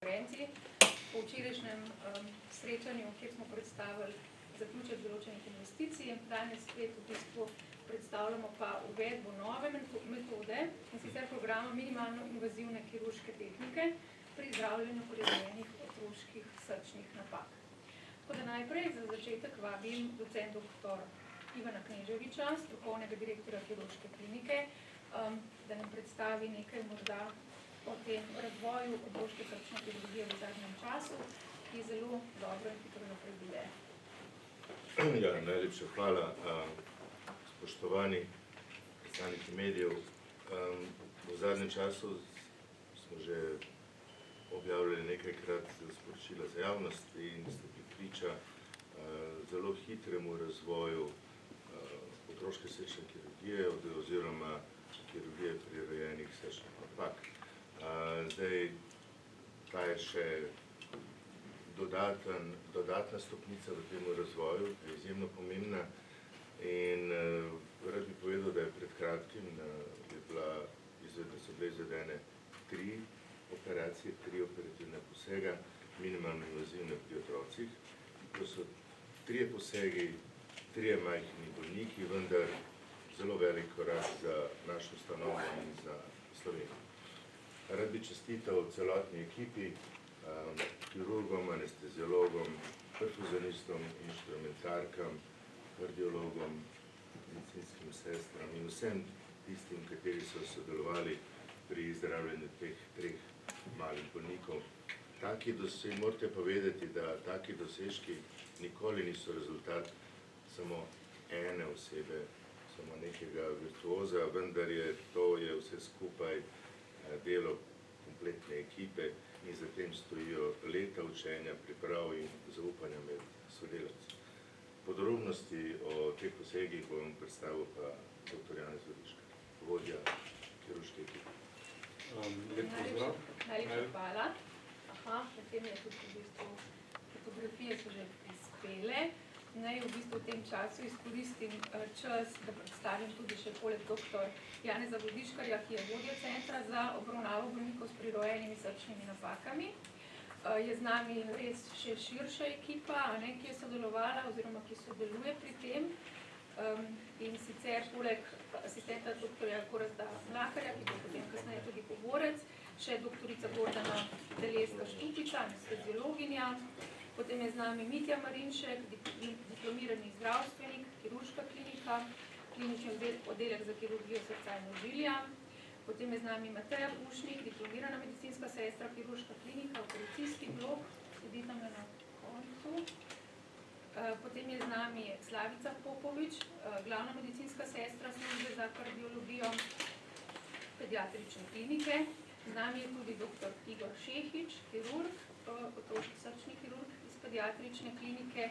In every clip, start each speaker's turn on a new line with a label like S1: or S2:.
S1: konferenci. Po včerajšnjem srečanju, kjer smo predstavili zaključek določenih investicij, danes spet v bistvu predstavljamo pa uvedbo nove metode, in sicer programa minimalno invazivne kirurške tehnike pri zdravljenju prirojenih otroških srčnih napak. Tako da najprej za začetek vabim docent dr. Ivana Kneževiča, strokovnega direktorja kirurške klinike, da nam predstavi nekaj morda o tem razvoju otroške srčne kirurgije v zadnjem času, ki zelo dobro in hitro napreduje.
S2: Ja, najlepša hvala. Spoštovani predstavniki medijev, v zadnjem času smo že objavljali nekajkrat sporočila za javnost in ste bili priča zelo hitremu razvoju otroške srčne kirurgije oziroma kirurgije prirojenih srčnih napak. Zdaj, ta je še dodatna stopnica v tem razvoju, je izjemno pomembna in rad bi povedal, da je pred kratkim so bile izvedene 3 operacije, 3 operativne posega, minimalno invazivne pri otrocih. To so 3 posegi, 3 majhni bolniki, vendar zelo velik korak za našo ustanovo in za Slovenijo. Rad bi čestital celotni ekipi, kirurgom, anesteziologom, perfuzionistom, inštrumentarkam, kardiologom, medicinskim sestram in vsem tistim, kateri so sodelovali pri zdravljenju teh 3 malih bolnikov. Morate pa vedeti, da taki dosežki nikoli niso rezultat samo ene osebe, samo nekega virtuoza, vendar je vse skupaj delo kompletne ekipe in za tem stojijo leta učenja, priprav in zaupanja med sodelavci. Podrobnosti o teh posegih bom predstavil pa dr. Janez Vodiškar, vodja kirurške ekipe.
S1: Najlepša hvala. Potem je tudi v bistvu fotografije so že prispele. Naj v bistvu v tem času izkoristim čas, da predstavim tudi še poleg dr. Janeza Vodiškarja, ki je vodja centra za obravnavo bolnikov s prirojenimi srčnimi napakami. Je z nami res še širša ekipa, ki je sodelovala oziroma ki sodeluje pri tem. In sicer poleg asistenta dr. Gorazda Mlakarja, ki bo potem kasneje tudi govorec, še dr. Gordana Teleska-Štupiča, anesteziologinja. Potem je z nami Mitja Marinšek, diplomirani zdravstvenik, kirurška klinika, klinični oddelek za kirurgijo srca in ožilja. Potem je z nami Mateja Pušnik, diplomirana medicinska sestra, kirurška klinika, operacijski blok, sedi tam na koncu. Potem je z nami Slavica Popovič, glavna medicinska sestra službe za kardiologijo pediatrične klinike. Z nami je tudi dr. Igor Šehič, kirurg, otroški srčni kirurg iz pediatrične klinike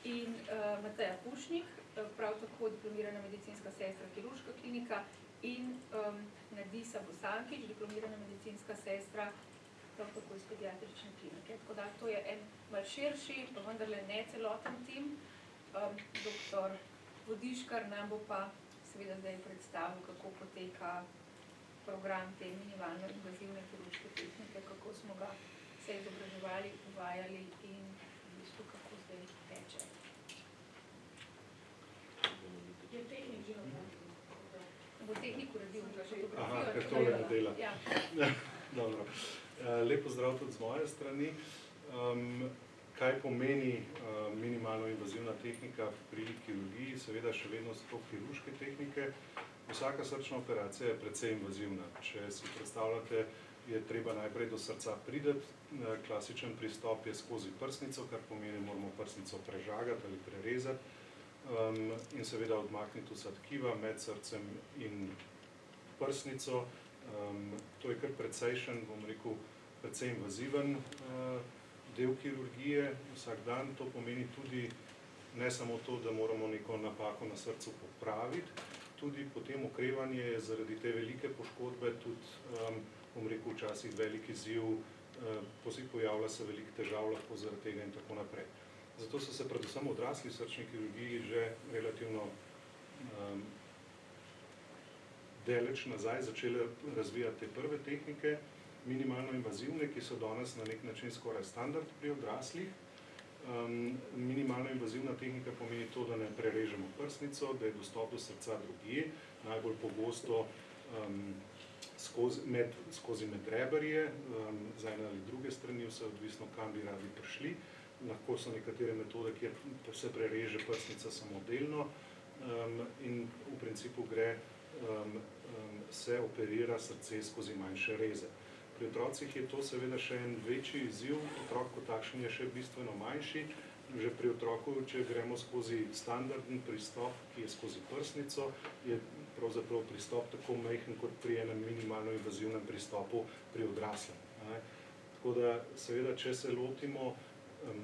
S1: in Mateja Pušnik, prav tako diplomirana medicinska sestra, kirurška klinika in Nadisa Bosankič, diplomirana medicinska sestra, prav tako iz pediatrične klinike. Tako da to je en malo širši, pa vendarle ne celoten tim. Dr. Vodiškar nam bo pa seveda zdaj predstavil, kako poteka program te minimalno invazivne kirurške tehnike, kako smo ga se izobraževali, uvajali in v bistvu kako zdaj teče. Je tehnik že napravil? Bo tehnik uredil fotografijo.
S3: Ker tole ne dela. Dobro. Lep pozdrav tudi z moje strani. Kaj pomeni minimalno invazivna tehnika pri kirurgiji? Seveda še vedno so to kirurške tehnike. Vsaka srčna operacija je precej invazivna. Če si predstavljate, je treba najprej do srca priti. Klasičen pristop je skozi prsnico, kar pomeni, moramo prsnico prežagati ali prerezati in seveda odmakniti vsa tkiva med srcem in prsnico. To je kar precejšen, bom rekel, precej invaziven del kirurgije vsak dan. To pomeni tudi ne samo to, da moramo neko napako na srcu popraviti, tudi potem okrevanje je zaradi te velike poškodbe tudi, bom rekel, včasih velik izziv, pojavlja se veliko težav lahko zaradi tega in tako naprej. Zato so se predvsem v odrasli srčni kirurgiji že relativno daleč nazaj začele razvijati te prve tehnike. minimalno invazivne, ki so danes na nek način skoraj standard pri odraslih. Minimalno invazivna tehnika pomeni to, da ne prerežemo prsnico, da je dostop do srca drugje, najbolj pogosto skozi medrebrje, z ene ali druge strani, vse odvisno, kam bi radi prišli. Lahko so nekatere metode, kjer se prereže prsnica samodelno in v principu se operira srce skozi manjše reze. Pri otrocih je to seveda še en večji izziv, otrok kot takšen je še bistveno manjši. Že pri otroku, če gremo skozi standardni pristop, ki je skozi prsnico, je pravzaprav pristop tako majhen kot pri enem minimalno invazivnem pristopu pri odraslem. Tako da seveda, če se lotimo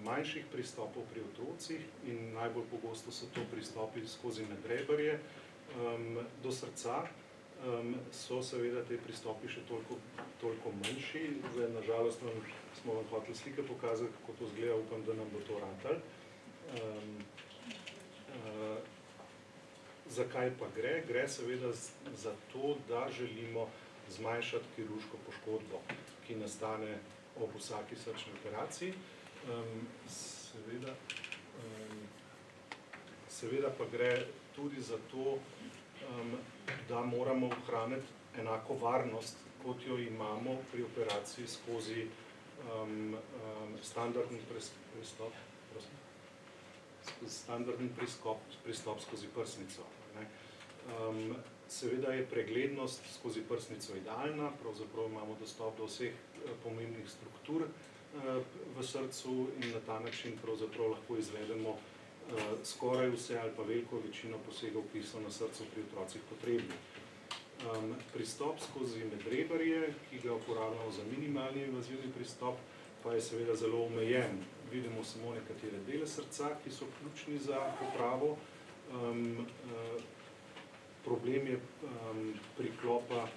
S3: manjših pristopov pri otrocih in najbolj pogosto so to pristopi skozi medrebrje do srca, so seveda te pristopi še toliko manjši. Zdaj, nažalost, smo vam hoteli slike pokazati, kako to izgleda, upam, da nam bo to ratalo. Zakaj pa gre? Gre seveda za to, da želimo zmanjšati kirurško poškodbo, ki nastane ob vsaki srčni operaciji. Seveda pa gre tudi za to, da moramo ohraniti enako varnost, kot jo imamo pri operaciji skozi standardni pristop skozi prsnico. Seveda je preglednost skozi prsnico idealna, pravzaprav imamo dostop do vseh pomembnih struktur v srcu in na ta način pravzaprav lahko izvedemo skoraj vse ali pa veliko večino posegov, ki so na srcu pri otrocih potrebni. Pristop skozi medrebrje, ki ga uporabljamo za minimalni invazivni pristop, pa je seveda zelo omejen. Vidimo samo nekatere dele srca, ki so ključni za popravo. Problem je priklopa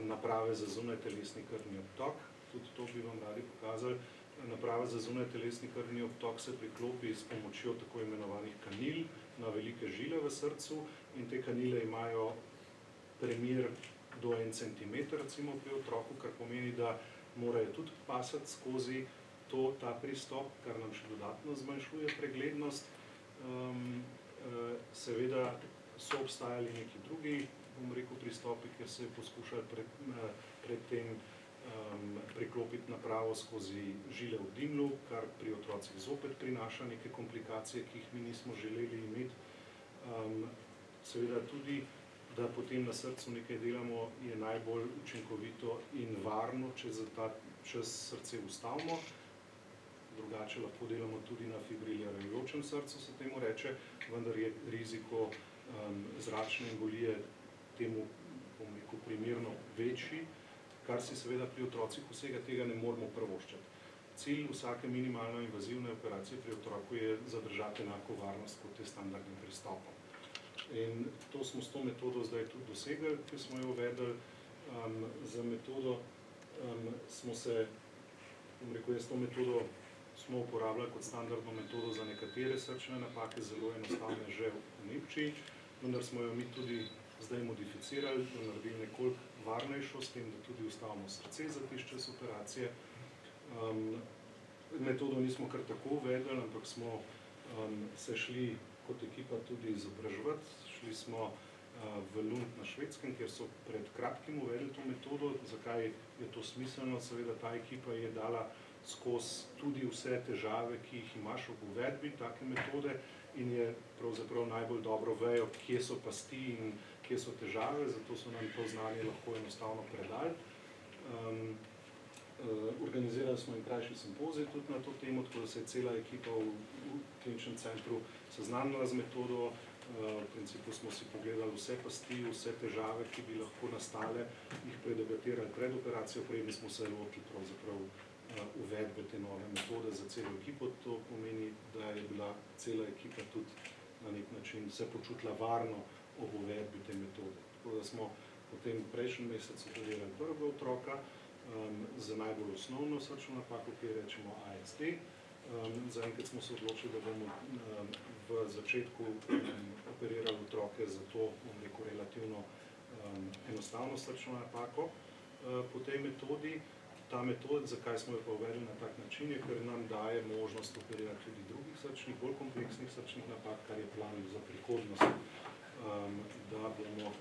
S3: naprave za zunajtelesni krvni obtok. Tudi to bi vam radi pokazali. Naprava za zunajtelesni krvni obtok se priklopi s pomočjo tako imenovanih kanil na velike žile v srcu in te kanile imajo premir do 1 cm, recimo pri otroku, kar pomeni, da morajo tudi pasati skozi ta pristop, kar nam še dodatno zmanjšuje preglednost. Seveda so obstajali neki drugi, bom rekel, pristopi, kjer se je poskušali predtem priklopiti napravo skozi žile v dimlju, kar pri otrocih zopet prinaša neke komplikacije, ki jih mi nismo želeli imeti. Seveda tudi, da potem na srcu nekaj delamo, je najbolj učinkovito in varno, če za ta čas srce ustavimo. Drugače lahko delamo tudi na fibrilirajočem srcu, se temu reče, vendar je riziko zračne embolije temu, bom rekel, primerno večji, kar si seveda pri otrocih vsega tega ne moremo privoščiti. Cilj vsake minimalno invazivne operacije pri otroku je zadržati enako varnost kot je standardnim pristopom. In to smo s to metodo zdaj tudi dosegli, ki smo jo uvedli. Za metodo smo se, bom rekel, to metodo smo uporabljali kot standardno metodo za nekatere srčne napake, zelo enostavne že v Nemčiji, vendar smo jo mi tudi zdaj modificirali, da naredili nekoliko varnejšo, s tem, da tudi ustavimo srce za tisti čas operacije. Metodo nismo kar tako uvedli, ampak smo se šli kot ekipa tudi izobraževati. Šli smo v Lund na Švedskem, kjer so pred kratkim uvedli to metodo. Zakaj je to smiselno? Seveda ta ekipa je dala skozi tudi vse težave, ki jih imaš ob uvedbi take metode in je pravzaprav najbolj dobro vejo, kje so pasti in kje so težave, zato so nam to znanje lahko enostavno predali. Organizirali smo en krajši simpozij tudi na to temo, tako da se je cela ekipa v kliničnem centru seznanila z metodo. V principu smo si pogledali vse pasti, vse težave, ki bi lahko nastale, jih predebatirali pred operacijo, preden smo se lotili pravzaprav uvedbe te nove metode za celo ekipo. To pomeni, da je bila cela ekipa tudi na nek način se počutila varno ob uvedbi te metode. Tako da smo potem prejšnji mesec operirali prvega otroka z najbolj osnovno srčno napako, ki je rečemo ASD. Zaenkrat smo se odločili, da bomo v začetku operirali otroke za to, bom rekel, relativno enostavno srčno napako po tej metodi. Ta metod, zakaj smo jo pa uvedli na tak način, je, ker nam daje možnost operirati tudi drugih srčnih, bolj kompleksnih srčnih napak, kar je plan za prihodnost, da bomo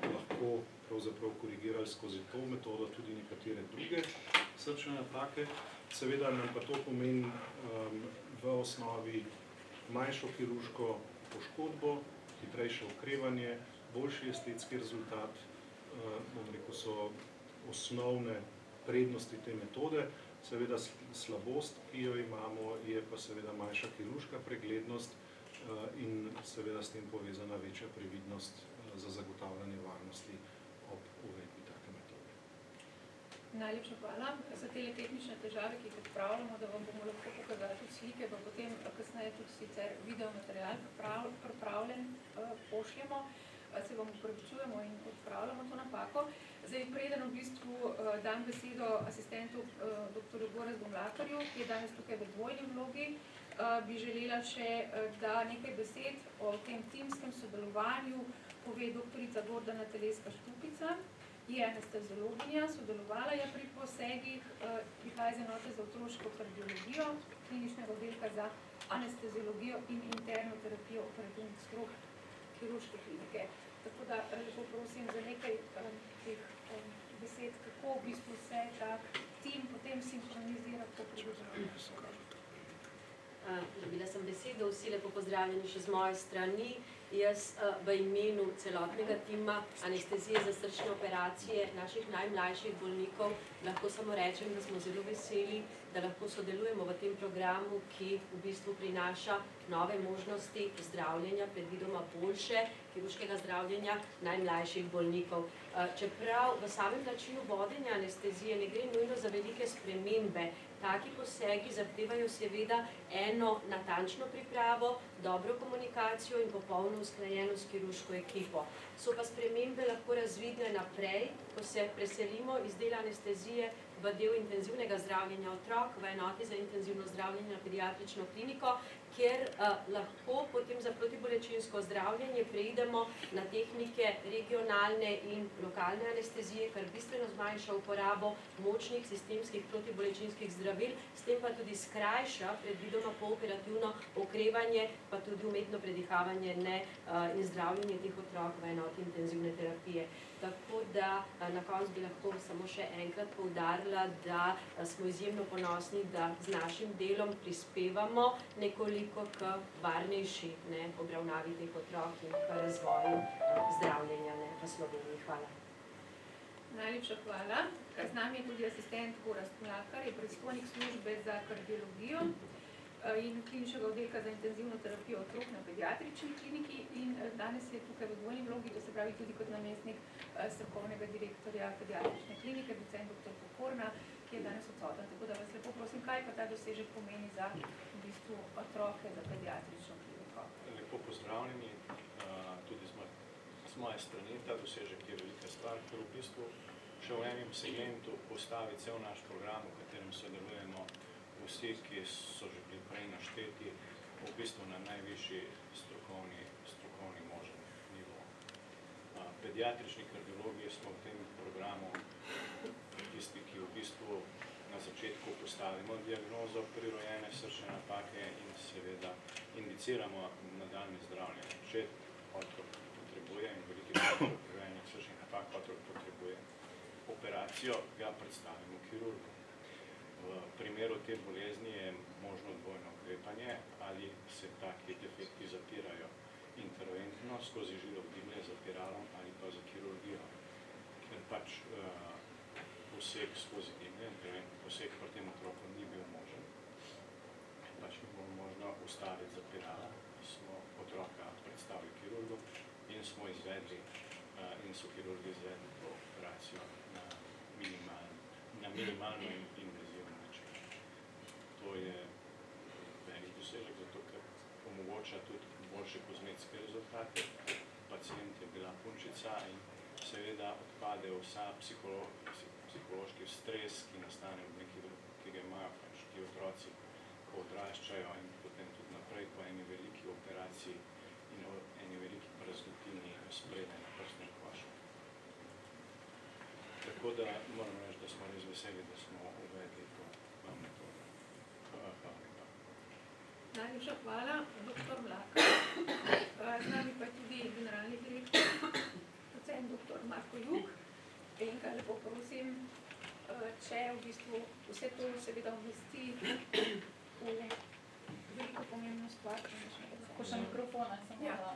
S3: lahko pravzaprav korigirali skozi to metodo tudi nekatere druge srčne napake. Seveda nam pa to pomeni v osnovi manjšo kirurško poškodbo, hitrejše okrevanje, boljši estetski rezultat, bom rekel, so osnovne prednosti te metode. Seveda slabost, ki jo imamo, je pa seveda manjša kirurška preglednost in seveda s tem povezana večja previdnost za zagotavljanje varnosti ob uvedbi take metode.
S1: Najlepša hvala za te tehnične težave, ki jih odpravljamo, da vam bomo lahko pokazali tudi slike, pa potem kasneje tudi sicer video material pripravljen pošljemo. Se vam upravičujemo in odpravljamo to napako. Zdaj, preden v bistvu dam besedo asistentu dr. Gorazdu Mlakarju, ki je danes tukaj v dvojni vlogi, bi želela še, da nekaj besed o tem timskem sodelovanju pove doktorica Gordana Teleska-Štupica, je anesteziologinja, sodelovala je pri posegih, prihaja iz enote za otroško kardiologijo, kliničnega oddelka za anesteziologijo in interno terapijo operativnih strok kirurške klinike. Tako da lepo prosim za nekaj teh besed, kako v bistvu se ta tim potem sinkronizira po predloženju.
S4: Dobila sem besedo, vsi lepo pozdravljeni še z moje strani. Jaz v imenu celotnega tima anestezije za srčne operacije naših najmlajših bolnikov lahko samo rečem, da smo zelo veseli, da lahko sodelujemo v tem programu, ki v bistvu prinaša nove možnosti zdravljenja, predvidoma boljše kirurškega zdravljenja najmlajših bolnikov. Čeprav v samem načinu vodenja anestezije ne gre nujno za velike spremembe, taki posegi zahtevajo seveda eno natančno pripravo, dobro komunikacijo in popolno usklajenost s kirurško ekipo. So pa spremembe lahko razvidne naprej, ko se preselimo iz dela anestezije v del intenzivnega zdravljenja otrok, v enoti za intenzivno zdravljenje na pediatrično kliniko, kjer lahko potem za protibolečinsko zdravljenje preidemo na tehnike regionalne in lokalne anestezije, kar bistveno zmanjša uporabo močnih sistemskih protibolečinskih zdravil, s tem pa tudi skrajša predvidoma pooperativno okrevanje, pa tudi umetno predihavanje in zdravljenje teh otrok v enoti intenzivne terapije. Tako da na koncu bi lahko samo še enkrat poudarila, da smo izjemno ponosni, da z našim delom prispevamo nekoliko k varnejši obravnavi teh otrok in k razvoju zdravljenja v Sloveniji. Hvala.
S1: Najlepša hvala. Z nami je tudi asistent Gorazd Mlakar, je predstojnik službe za kardiologijo in kliničnega oddelka za intenzivno terapijo otrok na pediatrični kliniki in danes je tukaj v dvojni vlogi, to se pravi tudi kot namestnik strokovnega direktorja pediatrične klinike, docent dr. Pokorna, ki je danes odsoten. Tako da vas lepo prosim, kaj pa ta dosežek pomeni za v bistvu otroke za pediatrično kliniko?
S5: Lepo pozdravljeni, tudi z moje strani. Ta dosežek je velika stvar, ker v bistvu še v enem segmentu postavi cel naš program, v katerem sodelujemo vsi, ki so že bili prej našteti, v bistvu na najvišji strokovni možen nivo. Pediatrični kardiologiji smo v tem programu tisti, ki v bistvu na začetku postavimo diagnozo prirojene srčne napake in seveda indiciramo nadaljnje zdravljenje. Če otrok potrebuje in veliki problem prirojenih srčnih napak, otrok potrebuje operacijo, ga predstavimo kirurgu. V primeru te bolezni je možno dvojno ukrepanje, ali se taki defekti zapirajo interventno skozi žilo vdihle z zapiralom ali pa za kirurgijo. Ker pač poseg skozi dihle, interventni poseg pri tem otroku ni bil možen, pač ni bilo možno ustaviti zapirala, smo otroka predstavili kirurgu in smo izvedli in so kirurgi izvedli to operacijo na minimalno invazivno način. To je velik dosežek, zato ker omogoča tudi boljše kozmetske rezultate. Pacient je bila punčica in seveda odpade vsa psihološki stres, ki nastane v neki drugi, ki ga imajo pač ti otroci, ko odraščajo in potem tudi naprej po eni veliki operaciji in eni veliki praznotini sprede na prsnem košu. Tako da moram reči, da smo res veseli, da smo uvedli to metodo. Hvala lepa.
S1: Najlepša hvala, dr. Mlakar. Z nami pa je tudi generalni direktor, docent dr. Marko Jug. In ga lepo prosim, če v bistvu vse to seveda umesti v veliko pomembno stvar.
S6: Ko še mikrofona, samo
S1: Ja.
S6: da.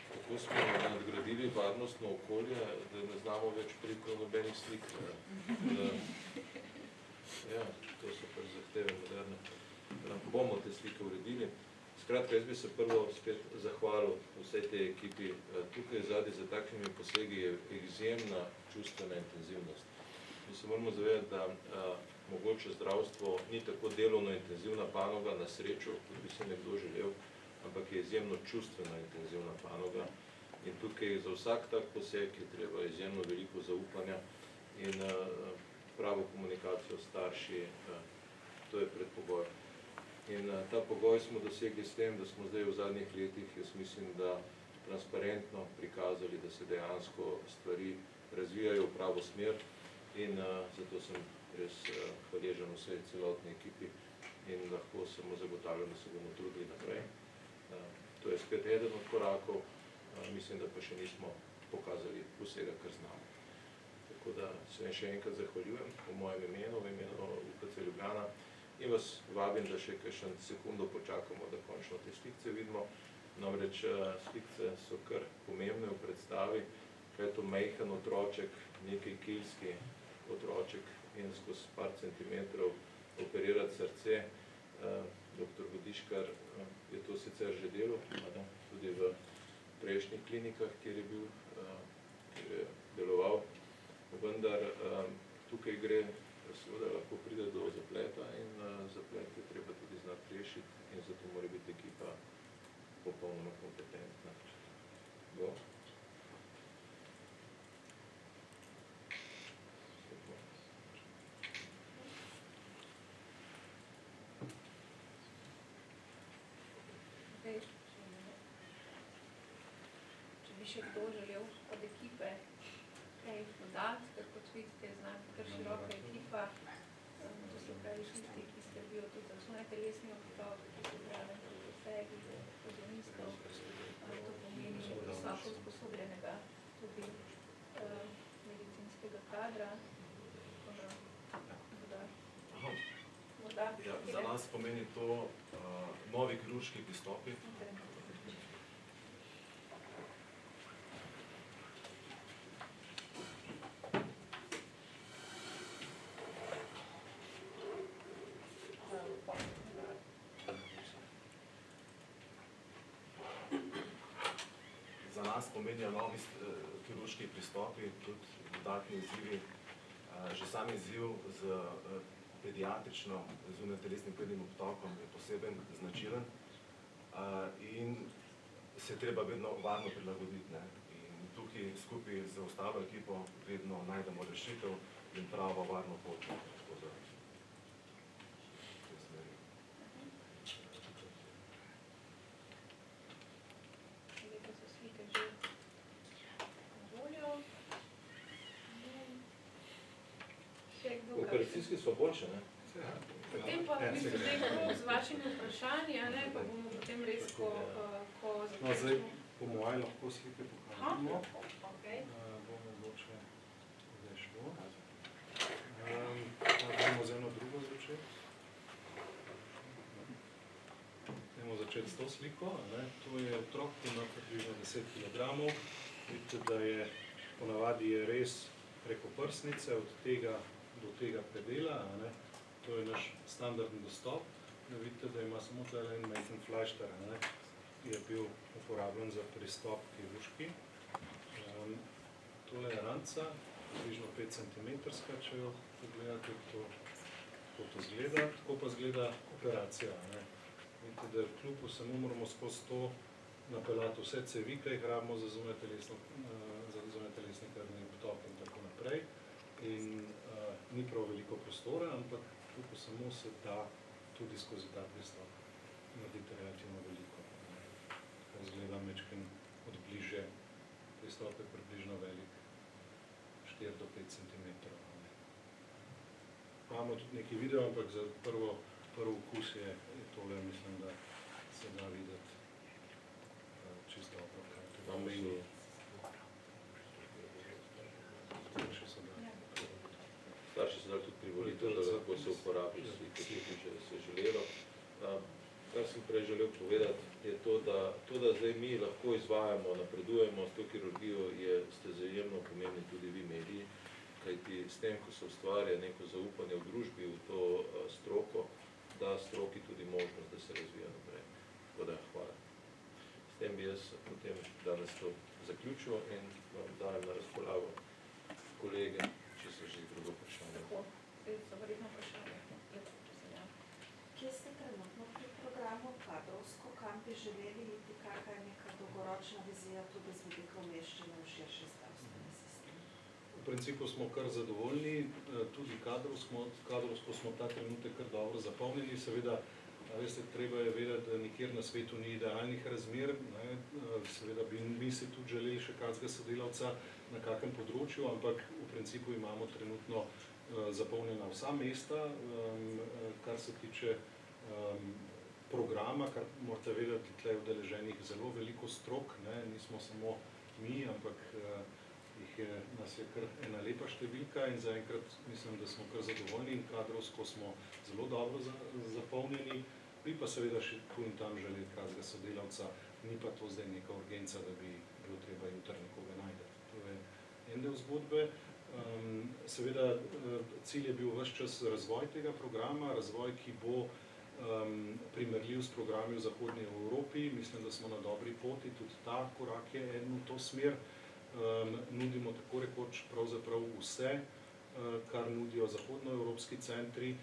S7: Tako smo nadgradili varnostno okolje, da ne znamo več priti nobenih slik. Ja, to so pač zahteve moderne. Bomo te slike uredili. Skratka, jaz bi se prvo spet zahvalil vsej tej ekipi. Tukaj zadaj za takšnimi posegi je izjemna čustvena intenzivnost. Mi se moramo zavedati, da mogoče zdravstvo ni tako delovno intenzivna panoga na srečo, kot bi se nekdo želel, ampak je izjemno čustvena intenzivna panoga. In tukaj za vsak tak poseg je treba izjemno veliko zaupanja in pravo komunikacijo s starši, to je predpogoj. In ta pogoj smo dosegli s tem, da smo zdaj v zadnjih letih, jaz mislim, da transparentno prikazali, da se dejansko stvari razvijajo v pravo smer in zato sem res hvaležen vsej celotni ekipi in lahko samo zagotavljam, da se bomo trudili naprej. To je spet eden od korakov, mislim, da pa še nismo pokazali vsega, kar znamo. Tako da se še enkrat zahvaljujem v mojem imenu, v imenu UKC Ljubljana in vas vabim, da še kakšen sekundo počakamo, da končno te slikce vidimo. Namreč slikce so kar pomembne v predstavi, kaj je to majhen otroček, nekaj kilski otroček in skozi par centimetrov operirati srce. Dr. Vodiškar je to sicer že delal, tudi v prejšnjih klinikah, kjer je deloval, vendar tukaj gre, seveda lahko pride do zapleta in zaplet je treba tudi znati rešiti in zato mora biti ekipa popolnoma kompetentna. Go.
S1: Če bi še kdo želel od ekipe kaj dodati, ker kot vidite, znate kar široka ekipa, to se pravi tisti, ki skrbijo tudi za zunajtelesni obtok, ki se zraven tudi posegi, ozonistov, to pomeni visoko usposobljenega tudi medicinskega kadra.
S8: Ja, za nas pomeni to novi kirurški pristopi. Za nas pomenijo novi kirurški pristopi, tudi dodatni izzivi. Že sam izziv z pediatrično zunajtelesnim krvnim obtokom je poseben značilen in se je treba vedno varno prilagoditi. In tukaj skupaj z ostalo ekipo vedno najdemo rešitev in pravo varno pot.
S7: Operacijski so boljše, ne?
S1: Potem pa v bistvu zdaj krog z vašimi vprašanji, pa bomo potem res, ko
S3: No, zdaj po moje lahko slike pokažemo.
S1: Okay.
S3: Bomo mogoče zdaj šlo. Bomo z eno drugo začeti. Dajmo začeti s to sliko. To je otrok, ki ima približno 10 kg. Vidite, da je ponavadi je res preko prsnice, od tega do tega predela. To je naš standardni dostop. Vidite, da ima samo tukaj en majhen flajšter, ki je bil uporabljen za pristop kirurški. Tole je ranca, približno 5 cm, če jo pogledate, kako to izgleda. Tako pa izgleda operacija. Vidite, da kljub vsemu moramo skozi to napeljati vse cevi, ki jih rabimo za zunajtelesni krvni obtok in tako naprej. In ni prav veliko prostora, ampak kljub vsemu se da tudi skozi ta pristop narediti relativno veliko. izgleda mečken od bližje. Pristop je približno velik 4 do 5 cm. Imamo tudi neki video, ampak za prvi vkus je tole, mislim, da se da videti čisto dobro, kaj to pomeni.
S7: Starši se dali tudi privoliti, da lahko se uporabi slike, če se je želelo. Kar sem prej želel povedati, je to, da zdaj mi lahko izvajamo, napredujemo s to kirurgijo, ste zajemno pomembni tudi vi mediji, kajti s tem, ko se ustvarja neko zaupanje v družbi, v to stroko, da stroki tudi možnost, da se razvija naprej. Tako da, hvala. S tem bi jaz potem danes to zaključil in vam dajem na razpolago kolege, če so že drugo vprašanje.
S1: Tako, zdaj so verjetno vprašanje.
S9: Kje ste trenutno pri programu kadrovsko, kam bi želeli iti, kakšna je neka dolgoročna vizija tudi z vidika umeščanja v širši zdravstveni sistem?
S3: V principu smo kar zadovoljni, tudi kadrovsko smo ta trenutek kar dobro zapolnili. Seveda, veste, treba je vedeti, da nikjer na svetu ni idealnih razmer. Seveda bi mi si tudi želeli še kakega sodelavca na kakem področju, ampak v principu imamo trenutno zapolnjena vsa mesta, kar se tiče programa, kar morate vedeti, tle je udeleženih zelo veliko strok, nismo samo mi, ampak nas je kar ena lepa številka in zaenkrat mislim, da smo kar zadovoljni in kadrovsko smo zelo dobro zapolnjeni. Bi pa seveda še tu in tam želeli kakega sodelavca, ni pa to zdaj neka urgenca, da bi bilo treba jutri nekoga najti. To je en del zgodbe. Seveda cilj je bil ves čas razvoj tega programa, razvoj, ki bo primerljiv s programi v Zahodnji Evropi. Mislim, da smo na dobri poti, tudi ta korak je eden v to smer. Nudimo tako rekoč pravzaprav vse, kar nudijo zahodnoevropski centri.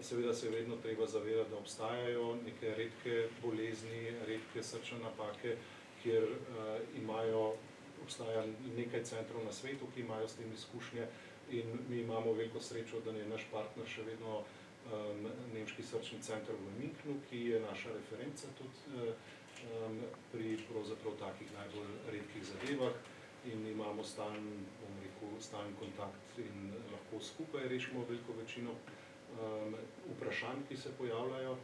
S3: Seveda se je vedno treba zavedati, da obstajajo neke redke bolezni, redke srčne napake, kjer obstaja nekaj centrov na svetu, ki imajo s tem izkušnje in mi imamo veliko srečo, da je naš partner še vedno Nemški srčni center v Münchnu, ki je naša referenca tudi pri pravzaprav takih najbolj redkih zadevah in imamo stalen kontakt in lahko skupaj rešimo veliko večino vprašanj, ki se pojavljajo.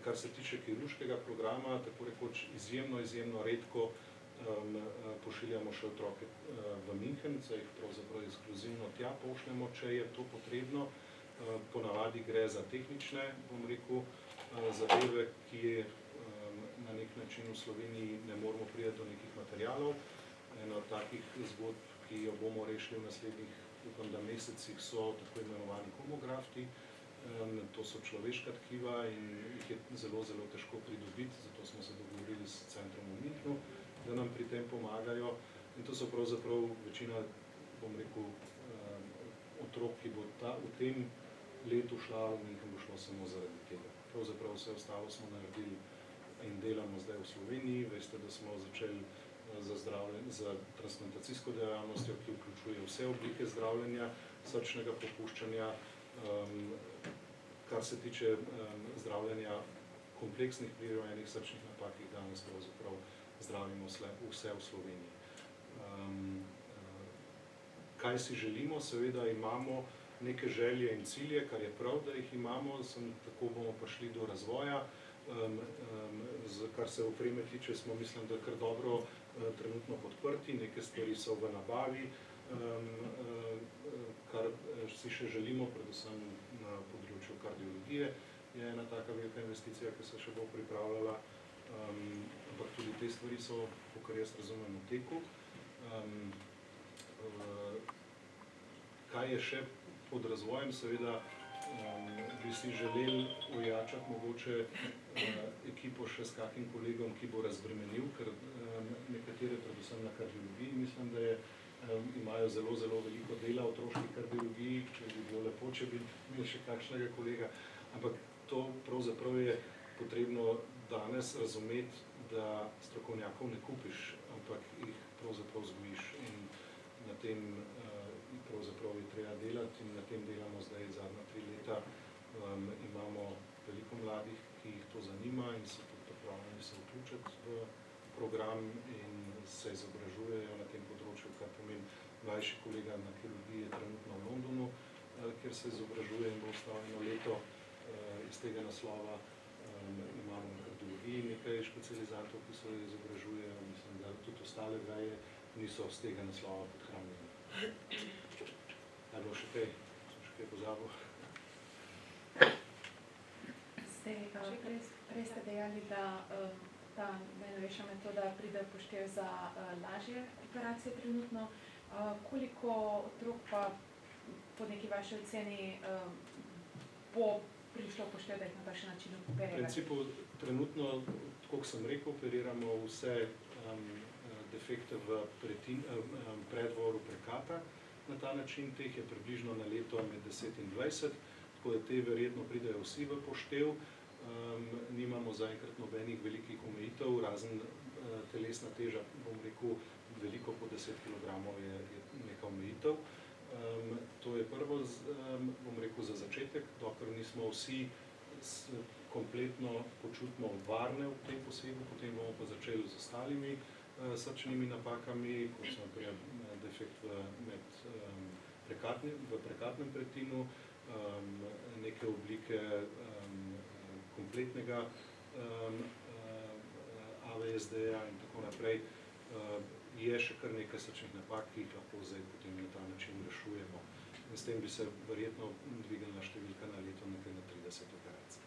S3: Kar se tiče kirurškega programa, tako rekoč izjemno redko pošiljamo še otroke v München, saj jih pravzaprav ekskluzivno tja pošljemo, če je to potrebno. Ponavadi gre za tehnične, zadeve, ki na nek način v Sloveniji ne moramo priti do nekih materialov. Ena od takih zgodb, ki jo bomo rešili v naslednjih, upam, da mesecih, so tako imenovani homografti. To so človeška tkiva in jih je zelo težko pridobiti, zato smo se dogovorili s centrom v Münchnu, da nam pri tem pomagajo. In to so pravzaprav večina, otrok, ki bo v tem letu šla v München, bo šlo samo zaradi tega. Pravzaprav vse ostalo smo naredili in delamo zdaj v Sloveniji. Veste, da smo začeli za transplantacijsko dejavnostjo, ki vključuje vse oblike zdravljenja srčnega popuščanja. Kar se tiče zdravljenja kompleksnih prirojenih srčnih napak, jih danes pravzaprav zdravimo vse v Sloveniji. Kaj si želimo? Seveda imamo neke želje in cilje, kar je prav, da jih imamo, tako bomo prišli do razvoja. Kar se opreme tiče, smo mislim, da kar dobro trenutno podprti, neke stvari so v nabavi, kar si še želimo, predvsem na področju kardiologije, je ena taka velika investicija, ki se še bo pripravljala, ampak tudi te stvari so, kakor jaz razumem, v teku. Kaj je še pod razvojem? Seveda bi si želeli ojačati mogoče ekipo še s kakim kolegom, ki bo razbremenil, ker nekatere, predvsem na kardiologiji, mislim, da imajo zelo veliko dela v otroški kardiologiji, če bi bilo lepo, če bi imeli še kakšnega kolega, ampak to pravzaprav je potrebno danes razumeti, da strokovnjakov ne kupiš, ampak jih pravzaprav vzgojiš in na tem pravzaprav je treba delati in na tem delamo zdaj zadnja 3 leta. Imamo veliko mladih, ki jih to zanima in so tudi pripravljeni se vključiti v program in se izobražujejo na tem področju, kar pomeni mlajši kolega na kirurgiji je trenutno v Londonu, kjer se izobražuje in bo ostal 1 leto iz tega naslova. Imamo v kardiologiji nekaj specializantov, ki se izobražujejo, mislim, da tudi ostale veje niso z tega naslova podhranjeni. Je bilo še kaj? Sem še kaj pozabil?
S6: Prej ste dejali, da ta najnovejša metoda pride v poštev za lažje operacije trenutno. Koliko otrok pa po neki vaši oceni bo prišlo v poštev, da jih na takšen način operirate?
S3: V principu trenutno, tako sem rekel, operiramo vse defekte v predvoru prekata. Na ta način teh je približno na leto med 10 in 20, tako da te verjetno pridejo vsi v poštev. Nimamo zaenkrat nobenih velikih omejitev, razen telesna teža, bom rekel, veliko po 10 kg je neka omejitev. To je prvo, bom rekel, za začetek, dokler nismo vsi kompletno počutimo varne v tem posegu, potem bomo pa začeli z ostalimi srčnimi napakami, kot so naprej defekt v prekatnem pretinu, neke oblike kompletnega AVSD-ja in tako naprej. Je še kar nekaj srčnih napak, ki jih lahko zdaj potem na ta način rešujemo. In s tem bi se verjetno dvignila številka na leto nekaj na 30 operacij.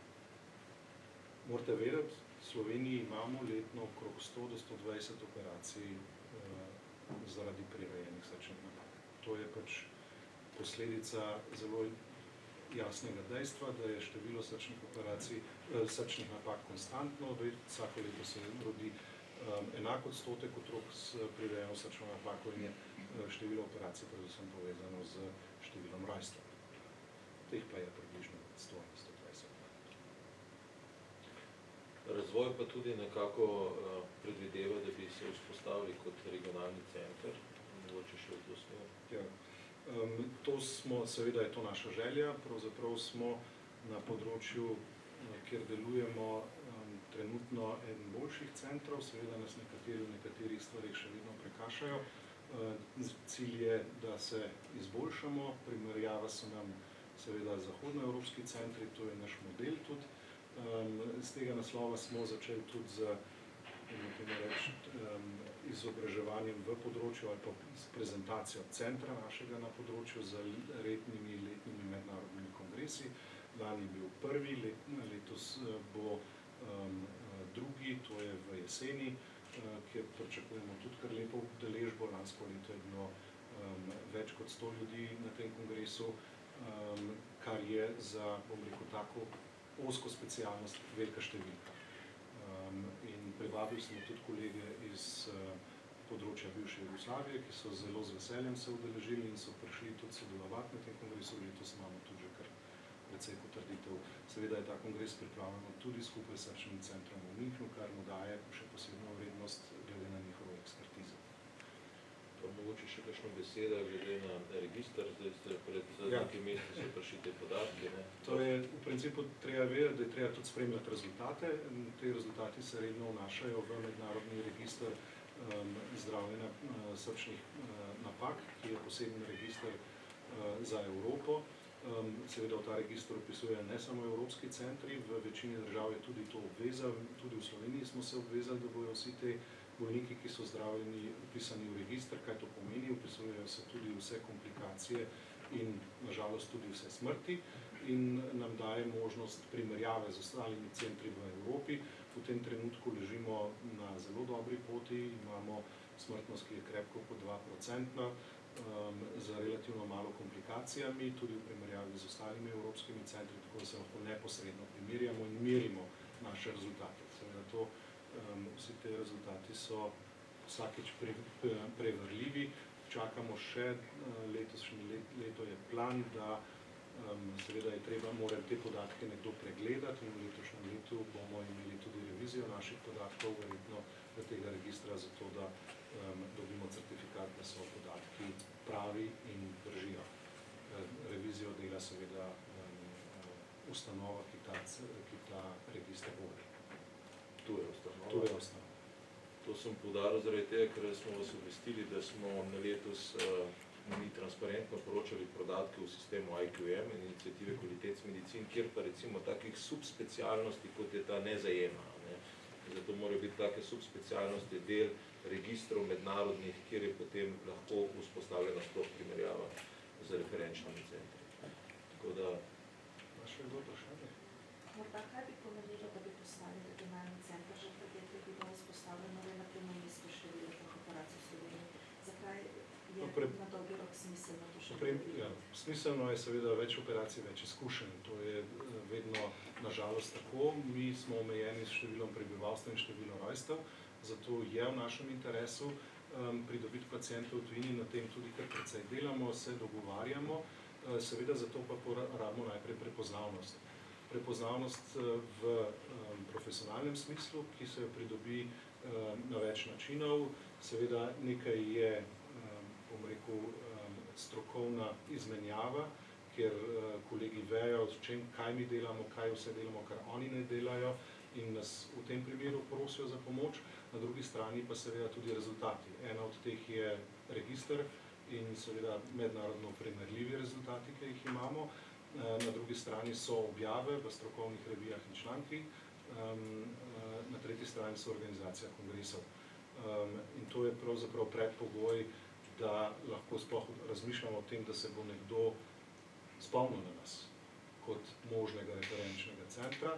S3: Morate vedeti, v Sloveniji imamo letno okrog 100 do 120 operacij zaradi prirejenih srčnih napak. To je pač posledica zelo jasnega dejstva, da je število srčnih napak konstantno, vsako leto se rodi enak odstotek otrok s prirejeno srčno napako in je število operacij predvsem povezano z številom rojstev. Teh pa je približno 100 in 120.
S7: Razvoj pa tudi nekako predvideva, da bi se vzpostavili kot regionalni center, mogoče še v to smer.
S3: Ja. To smo, seveda je to naša želja, pravzaprav smo na področju, kjer delujemo trenutno eden boljših centrov, seveda nas nekateri v nekaterih stvarih še vedno prekašajo. Cilj je, da se izboljšamo, primerjava so nam seveda zahodnoevropski centri, to je naš model tudi. Z tega naslova smo začeli tudi z izobraževanjem v področju ali pa s prezentacijo centra našega na področju z letnimi mednarodnimi kongresi. Lani je bil prvi, letos bo drugi, to je v jeseni, kjer pričakujemo tudi kar lepo udeležbo. Lansko leto je bilo več kot 100 ljudi na tem kongresu, kar je za, bom rekel, tako ozko specialnost velika številka. In privabili smo tudi kolege iz področja bivše Jugoslavije, ki so zelo z veseljem se udeležili in so prišli tudi sodelovati na tem kongresu. Letos imamo tudi že kar precej potrditev. Seveda je ta kongres pripravljen tudi skupaj s srčnim centrom v Münchnu, kar mu daje še posebno vrednost glede na njihovo ekspertizo.
S7: Pa mogoče še kakšno besedo glede na register, zdaj ste pred nekaj meseci so prišli te podatki.
S3: To je v principu treba vedeti, da je treba tudi spremljati rezultate. Te rezultati se redno vnašajo v mednarodni register zdravljenja srčnih napak, ki je poseben register za Evropo. Seveda v ta register vpisujejo ne samo evropski centri, v večini držav je tudi to obveza, tudi v Sloveniji smo se obvezali, da bodo vsi te bolniki, ki so zdravljeni, vpisani v register. Kaj to pomeni? Vpisujejo se tudi vse komplikacije in nažalost tudi vse smrti in nam daje možnost primerjave z ostalimi centri v Evropi. V tem trenutku ležimo na zelo dobri poti, imamo smrtnost, ki je krepko po 2%, z relativno malo komplikacijami, tudi v primerjavi z ostalimi evropskimi centri, tako da se lahko neposredno primerjamo in merimo naše rezultate. Seveda to, vsi te rezultati so vsakič preverljivi. Čakamo še letošnje leto je plan, da seveda je treba, mora te podatke nekdo pregledati in v letošnjem letu bomo imeli tudi revizijo naših podatkov, verjetno v tega registra, zato da dobimo certifikat, da so podatki pravi in držijo. Revizijo dela seveda ustanova, ki ta register vodi.
S7: Tu je ustanova.
S3: Tu je ustanova.
S7: To sem poudaril zaradi tega, ker smo vas obvestili, da smo letos mi transparentno poročali podatke v sistemu IQM, iniciative kvalitets medicin, kjer pa recimo takih subspecialnosti, kot je ta, ne zajema. Ne. Zato morajo biti take subspecialnosti del registrov mednarodnih, kjer je potem lahko vzpostavljena sploh primerjava z referenčnimi centri. Tako da...
S3: Še kdo vprašanje?
S9: Morda kaj bi pomenilo, da bi postavili regionalni center, že predete bi bilo vzpostavljeno relativno nizko število teh operacij v Sloveniji? Zakaj je na dolgi rok smiselno to še
S3: ja, smiselno je seveda več operacij, več izkušenj. To je vedno nažalost tako. Mi smo omejeni s številom prebivalstva in številom rojstev, zato je v našem interesu pridobiti paciente v tujini, na tem tudi kar precej delamo, se dogovarjamo, seveda zato pa rabimo najprej prepoznavnost. Prepoznavnost v profesionalnem smislu, ki se jo pridobi na več načinov. Seveda nekaj je, bom rekel, strokovna izmenjava, kjer kolegi vejo, kaj mi delamo, kaj vse delamo, kar oni ne delajo in nas v tem primeru prosijo za pomoč. Na drugi strani pa seveda tudi rezultati. Ena od teh je register in seveda mednarodno primerljivi rezultati, ki jih imamo. Na drugi strani so objave v strokovnih revijah in člankih, na tretji strani so organizacija kongresov. In to je pravzaprav predpogoj, da lahko sploh razmišljamo o tem, da se bo nekdo spomnil na nas kot možnega referenčnega centra.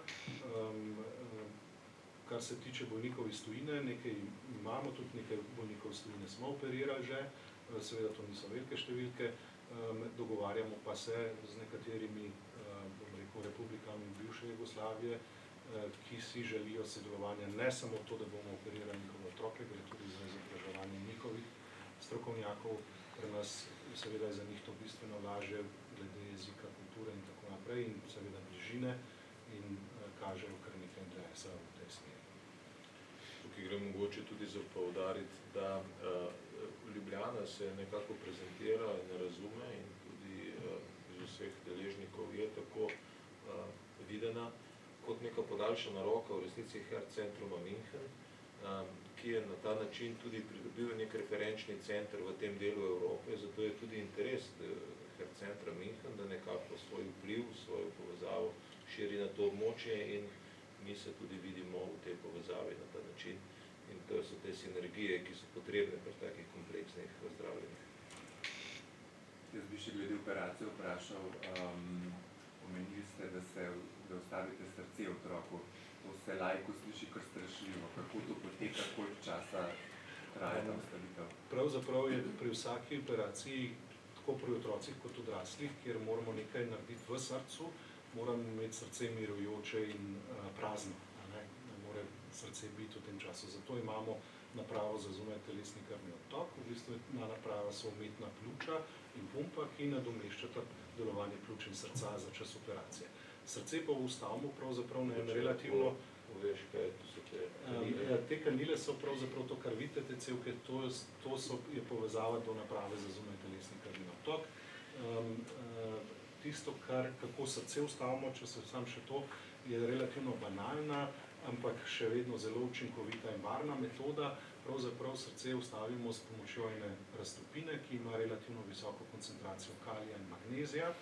S3: Kar se tiče bolnikov iz tujine, nekaj imamo, tudi nekaj bolnikov iz tujine smo operirali že, seveda to niso velike številke, dogovarjamo pa se z nekaterimi, bom rekel, republikami bivše Jugoslavije, ki si želijo sodelovanja, ne samo to, da bomo operirali njihove otroke, gre tudi za izobraževanje njihovih strokovnjakov. Pri nas seveda je za njih to bistveno lažje glede jezika, kulture in tako naprej in seveda bližine in kažejo kar nekaj interesa v tej smeri.
S7: Tukaj gre mogoče tudi za poudariti, da Ljubljana se nekako prezentira in razume in tudi iz vseh deležnikov je tako videna kot neka podaljšana roka v resnici Herzcentruma München, ki je na ta način tudi pridobil nek referenčni center v tem delu Evrope, zato je tudi interes Herzcentra München, da nekako svoj vpliv, svojo povezavo širi na to območje in mi se tudi vidimo v tej povezavi na ta način. In to so te sinergije, ki so potrebne pri takih kompleksnih zdravljenjih.
S10: Jaz bi še glede operacije vprašal, omenili ste, da ustavite srce otroku. To se laiku sliši kar strašljivo. Kako to poteka, koliko časa traja ta ustavitev?
S3: Pravzaprav je pri vsaki operaciji, tako pri otrocih kot odraslih, kjer moramo nekaj narediti v srcu, moramo imeti srce mirujoče in prazno. Srce biti v tem času. Zato imamo napravo za zunajtelesni krvni odtok. V bistvu naprava so umetna pljuča in pumpa, ki nadomeščata delovanje pljuč in srca za čas operacije. Srce pa ustavimo pravzaprav na en relativno...
S7: Poveš, kaj so te kanile?
S3: Te kanile so pravzaprav to, kar vidite, te cevke, to je povezava do naprave za zunajtelesni krvni odtok. Tisto, kako srce ustavimo, če se sam še to, je relativno banalna, ampak še vedno zelo učinkovita in varna metoda. Pravzaprav srce ustavimo s pomočjo ene raztopine, ki ima relativno visoko koncentracijo kalija in magnezija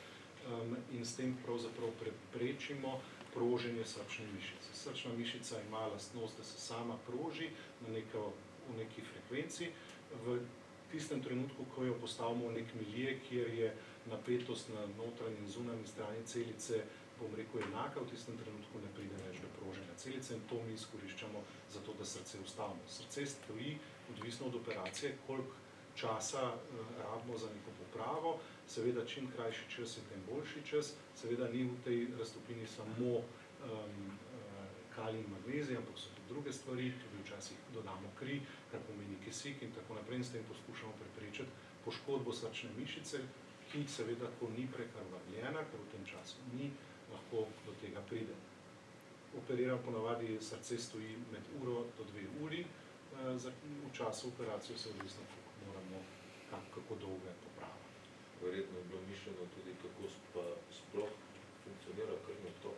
S3: in s tem pravzaprav preprečimo proženje srčne mišice. Srčna mišica ima lastnost, da se sama proži v neki frekvenci. V tistem trenutku, ko jo postavimo v nek milje, kjer je napetost na notranji in zunanji strani celice, bom rekel, enaka, v tistem trenutku ne pride več do proženja celice in to mi izkoriščamo za to, da srce ustavimo. Srce stoji, odvisno od operacije, koliko časa rabimo za neko popravo, seveda čim krajši čas je tem boljši čas, seveda ni v tej raztopini samo kalij in magnezij, ampak so tudi druge stvari, tudi včasih dodamo kri, kar pomeni kisik in tako naprej in s tem poskušamo preprečiti poškodbo srčne mišice, ki seveda, ko ni prekrvavljena, ker v tem času ni, lahko do tega pride. Operiram ponavadi, srce stoji med uro do 2 uri, v času operacije se odvisno, kako dolgo je poprava.
S7: Verjetno je bilo mišljeno tudi, kako pa sploh funkcionira krvni odtok.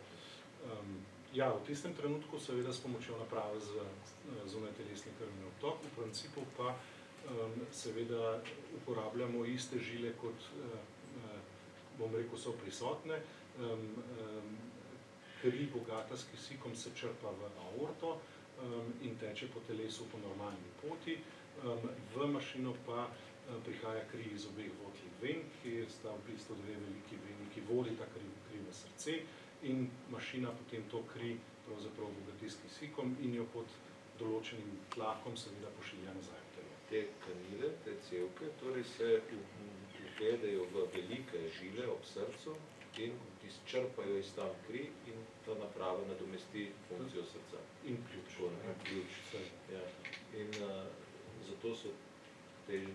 S3: Ja, v tistem trenutku seveda s pomočjo naprave za zunajtelesni krvni obtok, v principu pa seveda uporabljamo iste žile, kot bom rekel, so prisotne. Kri bogata s kisikom se črpa v aorto in teče po telesu po normalni poti. V mašino pa prihaja kri iz obeh votlih ven, ki sta v bistvu dve veliki veni, ki vodita kri v srce, in mašina potem to kri pravzaprav bogati s kisikom in jo pod določenim tlakom seveda pošilja nazaj v telo.
S7: Te kanile, te cevke, torej se uvedejo v velike žile ob srcu in izčrpajo iz tam kri in ta naprava nadomesti funkcijo srca.
S3: In ključ.
S7: Ja. In zato so te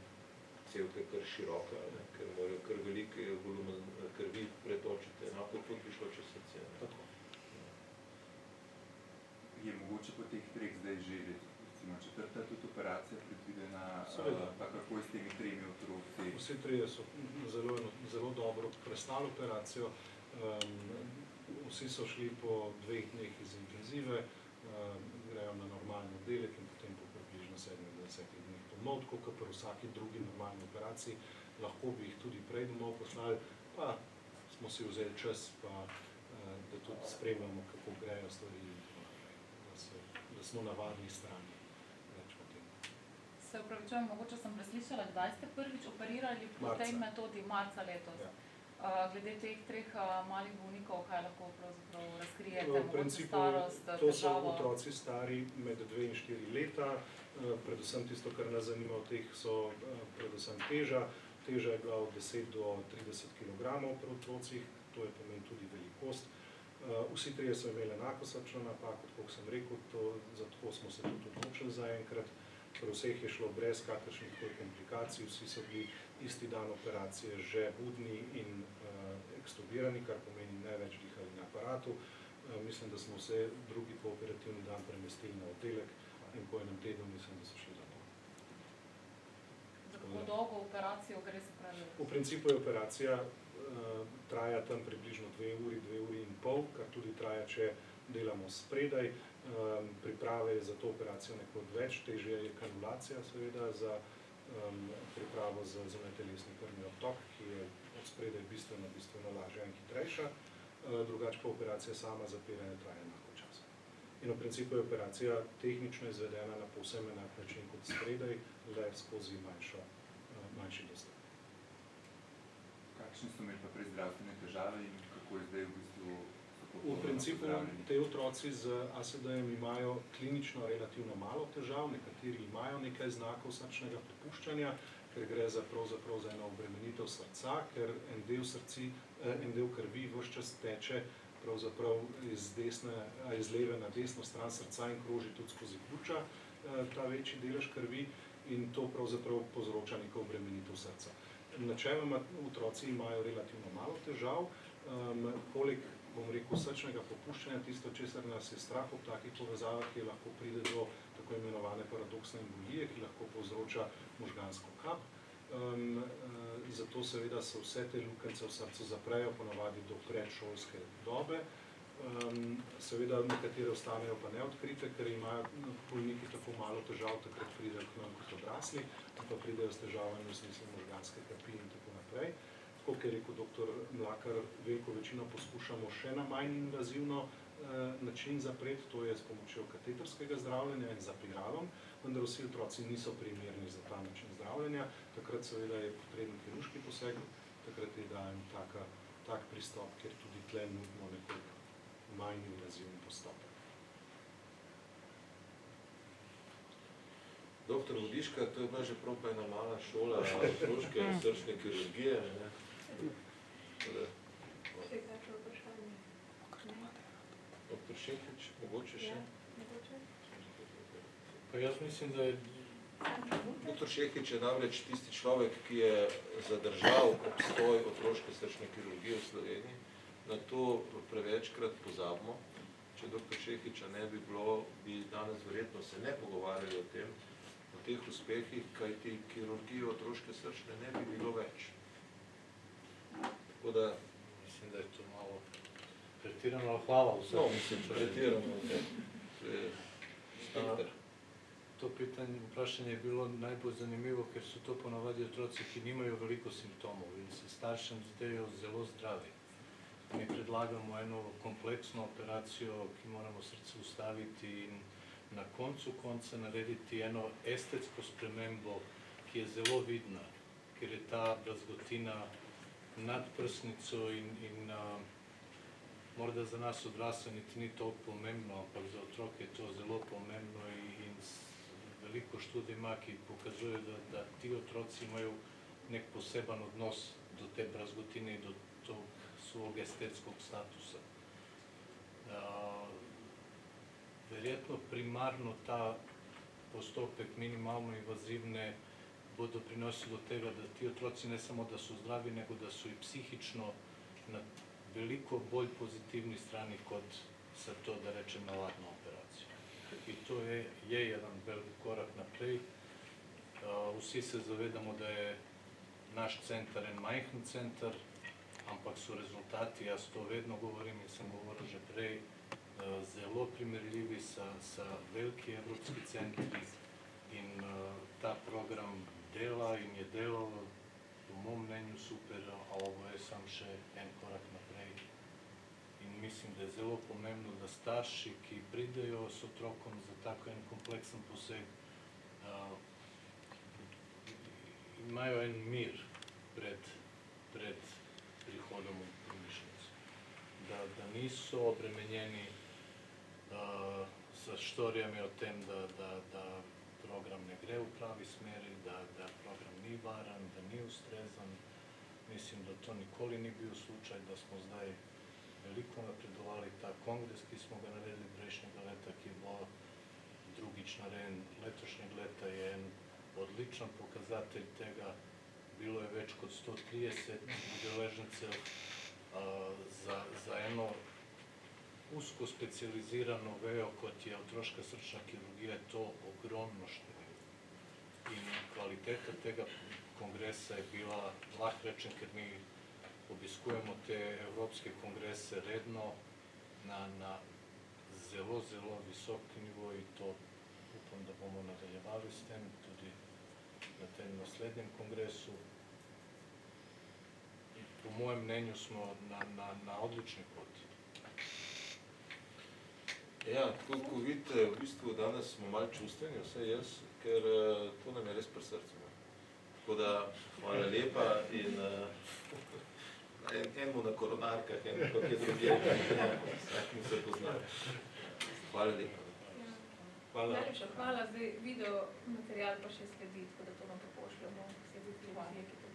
S7: cevke kar široka, ne? Ker morajo kar velike volumen krvi pretočiti, enako kot bi šlo čez srce.
S3: Tako.
S10: Je mogoče po teh treh zdaj že, recimo, četrta tudi operacija predvidena, pa kako je s temi tremi otroci?
S3: Vsi trije so zelo dobro prestali operacijo, vsi so šli po 2 dneh iz intenzive, grejo na normalni oddelek in potem po približno 7-10 dneh domov, tako kot pri vsaki drugi normalni operaciji, lahko bi jih tudi prej domov poslali, pa smo si vzeli čas, pa da tudi spremljamo, kako grejo stvari, da smo na varni strani.
S6: Se upravičujem, mogoče sem preslišala, kdaj ste prvič operirali po tej metodi? Marca letos.
S3: Ja.
S6: Glede teh 3 malih bolnikov, kaj lahko pravzaprav razkrijete, mogoče
S3: principu,
S6: starost,
S3: to
S6: težavo?
S3: so otroci stari med 2 in 4 leta, predvsem tisto, kar nas zanima v teh, so predvsem teža. Teža je bila od 10 do 30 kg pri otrocih, to je pomeni tudi velikost. Vsi trije so imeli enako srčno napako, kot sem rekel, zato smo se tudi odločili zaenkrat. Pri vseh je šlo brez kakršnih komplikacij, vsi so bili isti dan operacije že budni in ekstubirani, kar pomeni ne več dihali na aparatu. Mislim, da smo vse drugi pooperativni dan premestili na oddelek in po enem tednu mislim, da so šli domov.
S6: Za kako dolgo operacijo gre, se pravi?
S3: V principu je operacija traja tam približno 2 uri, 2 uri in pol, kar tudi traja, če delamo spredaj. Priprave je za to operacijo nekoliko več, težja je kanulacija seveda za pripravo za zunajtelesni krvni obtok, ki je od spredaj bistveno lažja in hitrejša, drugače pa operacija sama zapiranja traja enako časa. In v principu je operacija tehnično izvedena na povsem enak način kot spredaj, le skozi manjši dostop.
S10: Kakšne so imeli pa prej zdravstvene težave in kako je zdaj v bistvu?
S3: V principu te otroci z ASD-jem imajo klinično relativno malo težav, nekateri imajo nekaj znakov srčnega popuščanja, ker gre pravzaprav za eno obremenitev srca, ker en del krvi ves čas teče pravzaprav iz leve na desno stran srca in kroži tudi skozi pljuča ta večji delež krvi in to pravzaprav povzroča neko obremenitev srca. Načeloma otroci imajo relativno malo težav, poleg bom rekel, srčnega popuščanja, tisto, česar nas je strah ob takih povezavah, ki lahko pride do tako imenovane paradoksne embolije, ki lahko povzroča možgansko kap. Zato seveda se vse te luknjice v srcu zaprejo ponavadi do predšolske dobe. Seveda nekatere ostanejo pa neodkrite, ker imajo bolniki tako malo težav, takrat pridejo k nam kot odrasli, pa pridejo s težavami v smislu možganske kapi in tako naprej. Tako, ker je rekel dr. Mlakar, veliko večino poskušamo še na manj invazivno način zapreti, to je s pomočjo kateterskega zdravljenja in zapiralom, vendar vsi otroci niso primerni za ta način zdravljenja. Takrat seveda je potreben kirurški poseg, takrat je dajem tak pristop, kjer tudi tle nudimo nekoliko manj invazivni postopek.
S7: Doktor Vodiška, to je bila že prav pa ena mala šola otroške srčne kirurgije. Doktor Šehič, mogoče še?
S11: Pa jaz mislim, da je...
S7: Doktor Šehič je namreč tisti človek, ki je zadržal obstoj otroške srčne kirurgije v Sloveniji. Na to prevečkrat pozabimo. Če doktor Šehiča ne bi bilo, bi danes verjetno se ne pogovarjali o tem, o teh uspehih, kajti kirurgije otroške srčne ne bi bilo več. Tako da...
S11: Mislim, da je to malo Pretirano, hvala vse.
S7: No, mislim, pretirano. Spekter.
S11: To pitanje, vprašanje je bilo najbolj zanimivo, ker so to ponavadi otroci, ki nimajo veliko simptomov in se staršem zdejo zelo zdravi. Mi predlagamo eno kompleksno operacijo, ki moramo srce ustaviti in na koncu konca narediti eno estetsko spremembo, ki je zelo vidna, ker je ta brazgotina nad prsnico in morda za nas odrasle niti ni toliko pomembno, ampak za otroke je to zelo pomembno in veliko študij ima, ki pokazuje, da ti otroci imajo nek poseben odnos do te brazgotine in do tog svog estetskog statusa. Verjetno primarno ta postopek minimalno invazivne bo doprinosilo do tega, da ti otroci ne samo da su zdravi, nego da su i psihično na veliko bolj pozitivni strani kot sa to, da rečem, navadna operacija. I to je jedan velik korak naprej. Vsi se zavedamo, da je naš centar en majhen centar, ampak su rezultati, jaz to vedno govorim in sam govoril že prej, zelo primerljivi sa veliki evropski centri in ta program dela in je delalo po mom mnenju super, a ovo je sam še en korak naprej. In mislim, da je zelo pomembno, da starši, ki pridejo s otrokom za tako en kompleksen poseg, imajo en mir pred prihodom u mišnicu. Da nisu obremenjeni sa štorijami o tem da program ne gre u pravi smeri, da program ni varan, da ni ustrezan. Mislim, da to nikoli ni bio slučaj, da smo zdaj veliko napredovali. Ta kongres, ki smo ga naredili prejšnjega leta, ki je bilo drugič narejen letošnjeg leta, je en odličan pokazatelj tega. Bilo je več kot 130 udeležencev za eno usko specializirano vejo, kot je otroška srčna kirurgija, je to ogromno število. In kvaliteta tega kongresa je bila, lahko rečem, ker mi obiskujemo te evropske kongrese redno na zelo, zelo visoki nivo i to upam da bomo nadaljevali s tem tudi na tem naslednjem kongresu. I po mojem mnenju smo na odlični poti.
S7: Ja, tako ko vidite, v bistvu danes smo malo čustveni, vse jaz, ker to nam je res pri srcu. Tako da, hvala lepa in enemu na koronarkah, enemu kakje drugje, vsak mu se pozna. Hvala lepa.
S1: Najlepša hvala, zdaj video material pa še sledi, tako da to nam pa pošljamo, sledi televizije, ki to